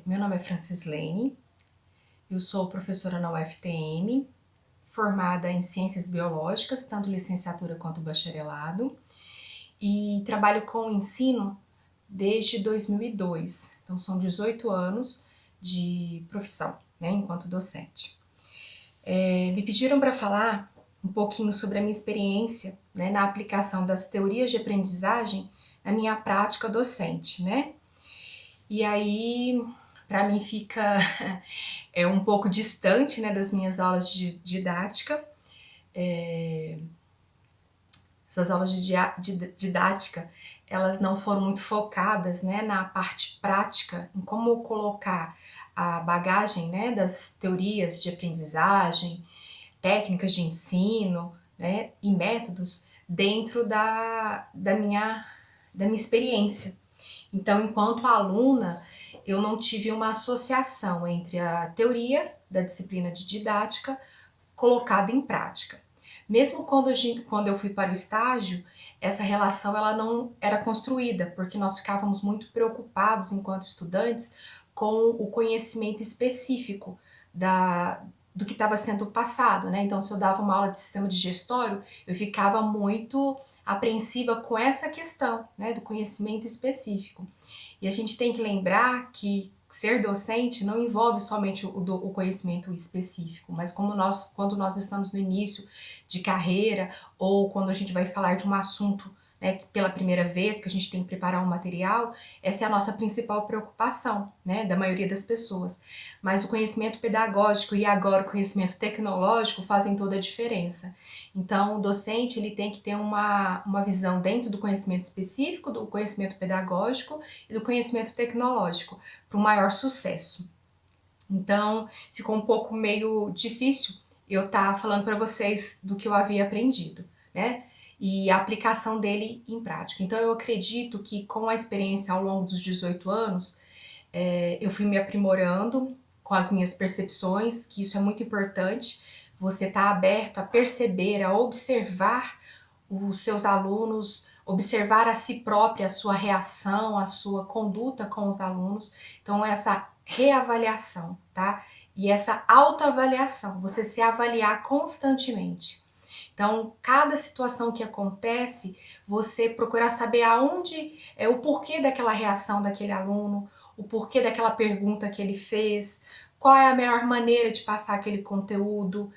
Meu nome é Francislene, eu sou professora na UFTM, formada em Ciências Biológicas, tanto licenciatura quanto bacharelado, e trabalho com o ensino desde 2002, então são 18 anos de profissão, né, enquanto docente. Me pediram para falar um pouquinho sobre a minha experiência, né, na aplicação das teorias de aprendizagem na minha prática docente, né? E aí, para mim fica um pouco distante, né, das minhas aulas de didática. Essas aulas de didática, elas não foram muito focadas, né, na parte prática, em como colocar a bagagem, né, das teorias de aprendizagem, técnicas de ensino, né, e métodos dentro da minha experiência. Então, enquanto aluna, eu não tive uma associação entre a teoria da disciplina de didática colocada em prática. Mesmo quando eu fui para o estágio, essa relação ela não era construída, porque nós ficávamos muito preocupados enquanto estudantes com o conhecimento específico do que estava sendo passado, né? Então, se eu dava uma aula de sistema digestório, eu ficava muito apreensiva com essa questão, né, do conhecimento específico. E a gente tem que lembrar que ser docente não envolve somente o conhecimento específico, mas quando nós estamos no início de carreira ou quando a gente vai falar de um assunto, né, pela primeira vez, que a gente tem que preparar um material, essa é a nossa principal preocupação, né, da maioria das pessoas. Mas o conhecimento pedagógico e agora o conhecimento tecnológico fazem toda a diferença. Então, o docente ele tem que ter uma visão dentro do conhecimento específico, do conhecimento pedagógico e do conhecimento tecnológico, para um maior sucesso. Então, ficou um pouco meio difícil eu estar falando para vocês do que eu havia aprendido, né? E a aplicação dele em prática. Então, eu acredito que com a experiência ao longo dos 18 anos, eu fui me aprimorando com as minhas percepções, que isso é muito importante. Você está aberto a perceber, a observar os seus alunos, observar a si própria, a sua reação, a sua conduta com os alunos. Então, essa reavaliação, tá? E essa autoavaliação, você se avaliar constantemente. Então, cada situação que acontece, você procurar saber aonde é o porquê daquela reação daquele aluno, o porquê daquela pergunta que ele fez, qual é a melhor maneira de passar aquele conteúdo,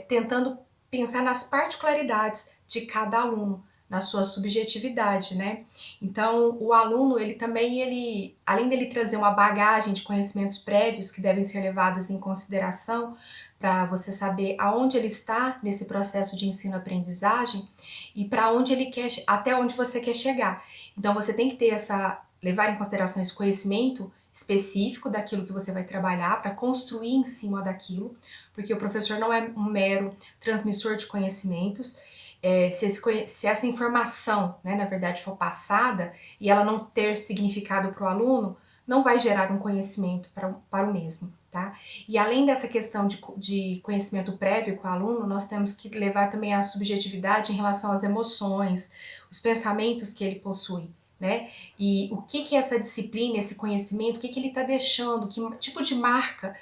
tentando pensar nas particularidades de cada aluno, na sua subjetividade, né? Então, o aluno, ele também, além dele trazer uma bagagem de conhecimentos prévios que devem ser levados em consideração para você saber aonde ele está nesse processo de ensino-aprendizagem e para onde ele quer, até onde você quer chegar. Então, você tem que ter levar em consideração esse conhecimento específico daquilo que você vai trabalhar para construir em cima daquilo, porque o professor não é um mero transmissor de conhecimentos. Se essa informação, né, na verdade, for passada e ela não ter significado para o aluno, não vai gerar um conhecimento para o mesmo, tá? E além dessa questão de conhecimento prévio com o aluno, nós temos que levar também a subjetividade em relação às emoções, os pensamentos que ele possui, né? E o que essa disciplina, esse conhecimento, o que ele está deixando, que tipo de marca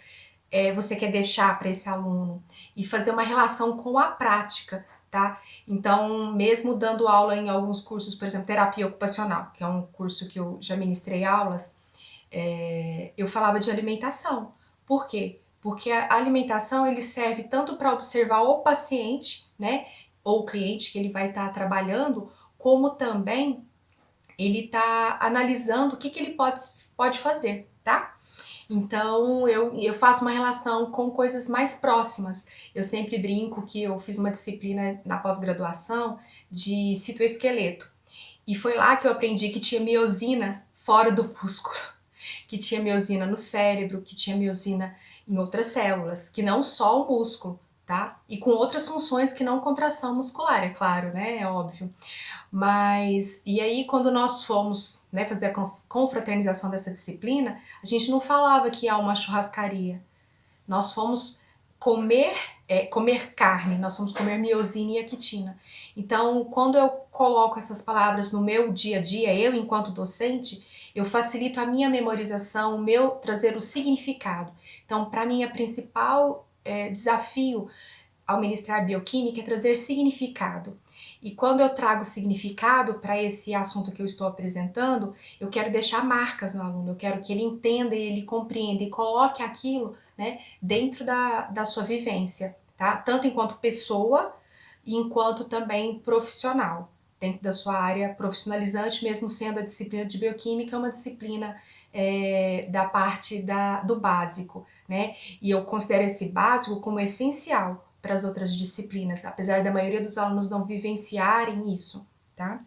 você quer deixar para esse aluno e fazer uma relação com a prática, tá? Então, mesmo dando aula em alguns cursos, por exemplo, terapia ocupacional, que é um curso que eu já ministrei aulas, eu falava de alimentação. Por quê? Porque a alimentação ele serve tanto para observar o paciente, né, ou o cliente que ele vai estar trabalhando, como também ele está analisando o que ele pode fazer, tá? Então, eu faço uma relação com coisas mais próximas. Eu sempre brinco que eu fiz uma disciplina na pós-graduação de citoesqueleto. E foi lá que eu aprendi que tinha miosina fora do músculo, que tinha miosina no cérebro, que tinha miosina em outras células, que não só o músculo, tá? E com outras funções que não contração muscular, é claro, né? É óbvio. Mas, e aí quando nós fomos, né, fazer a confraternização dessa disciplina, a gente não falava que há uma churrascaria. Nós fomos comer carne, nós fomos comer miosina e actina. Então, quando eu coloco essas palavras no meu dia a dia, eu enquanto docente, eu facilito a minha memorização, o meu trazer o significado. Então, para mim, a principal desafio ao ministrar bioquímica é trazer significado. E quando eu trago significado para esse assunto que eu estou apresentando, eu quero deixar marcas no aluno, eu quero que ele entenda, ele compreenda e coloque aquilo, né, dentro da sua vivência, tá? Tanto enquanto pessoa, enquanto também profissional, dentro da sua área profissionalizante, mesmo sendo a disciplina de bioquímica uma disciplina da parte do básico, né? E eu considero esse básico como essencial para as outras disciplinas, apesar da maioria dos alunos não vivenciarem isso, tá?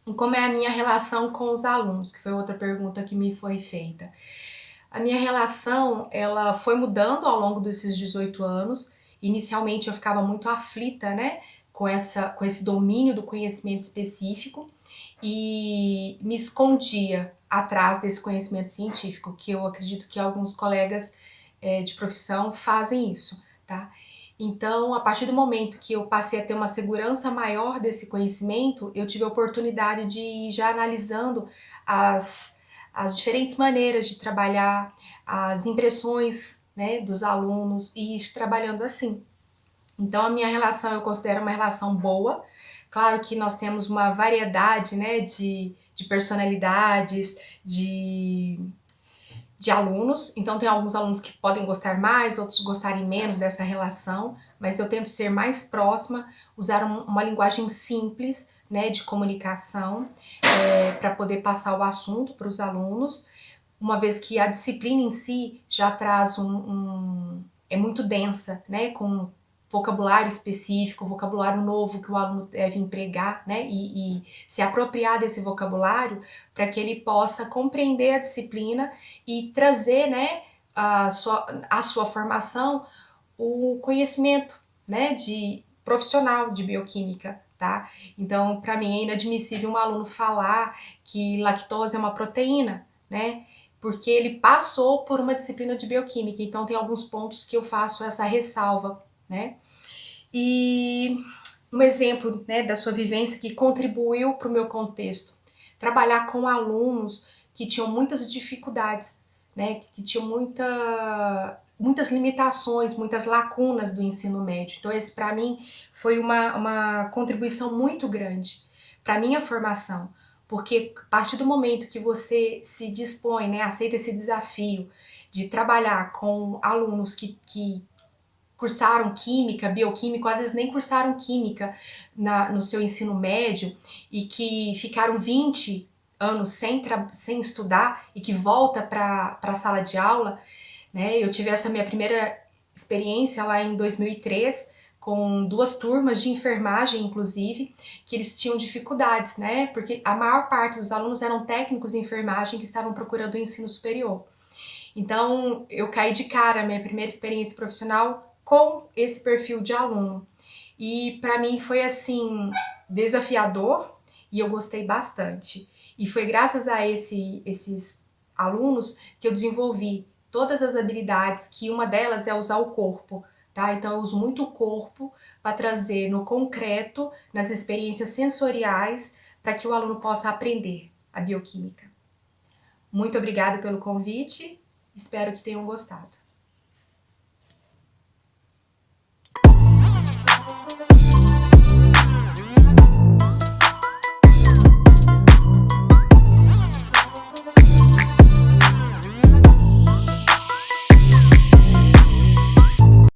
E como é a minha relação com os alunos, que foi outra pergunta que me foi feita. A minha relação, ela foi mudando ao longo desses 18 anos. Inicialmente eu ficava muito aflita, né, com esse domínio do conhecimento específico e me escondia atrás desse conhecimento científico, que eu acredito que alguns colegas de profissão fazem isso, tá? Então, a partir do momento que eu passei a ter uma segurança maior desse conhecimento, eu tive a oportunidade de ir já analisando as diferentes maneiras de trabalhar, as impressões, né, dos alunos e ir trabalhando assim. Então, a minha relação eu considero uma relação boa. Claro que nós temos uma variedade, né, de personalidades, de alunos, então tem alguns alunos que podem gostar mais, outros gostarem menos dessa relação, mas eu tento ser mais próxima, usar uma linguagem simples, né, de comunicação, para poder passar o assunto para os alunos, uma vez que a disciplina em si já traz é muito densa, né, com vocabulário específico, vocabulário novo que o aluno deve empregar, né, e se apropriar desse vocabulário para que ele possa compreender a disciplina e trazer, né, a sua formação, o conhecimento, né, de profissional de bioquímica, tá? Então, para mim é inadmissível um aluno falar que lactose é uma proteína, né? Porque ele passou por uma disciplina de bioquímica, então tem alguns pontos que eu faço essa ressalva, né? E um exemplo, né, da sua vivência que contribuiu para o meu contexto. Trabalhar com alunos que tinham muitas dificuldades, né, que tinham muitas limitações, muitas lacunas do ensino médio. Então, esse para mim foi uma contribuição muito grande para a minha formação, porque a partir do momento que você se dispõe, né, aceita esse desafio de trabalhar com alunos que cursaram química, bioquímico, às vezes nem cursaram química no seu ensino médio e que ficaram 20 anos sem estudar e que volta para a sala de aula, né? Eu tive essa minha primeira experiência lá em 2003 com duas turmas de enfermagem, inclusive, que eles tinham dificuldades, né? Porque a maior parte dos alunos eram técnicos em enfermagem que estavam procurando o ensino superior. Então, eu caí de cara, minha primeira experiência profissional com esse perfil de aluno. E para mim foi assim desafiador e eu gostei bastante. E foi graças a esses alunos que eu desenvolvi todas as habilidades, que uma delas é usar o corpo, tá? Então eu uso muito o corpo para trazer no concreto, nas experiências sensoriais, para que o aluno possa aprender a bioquímica. Muito obrigada pelo convite, espero que tenham gostado.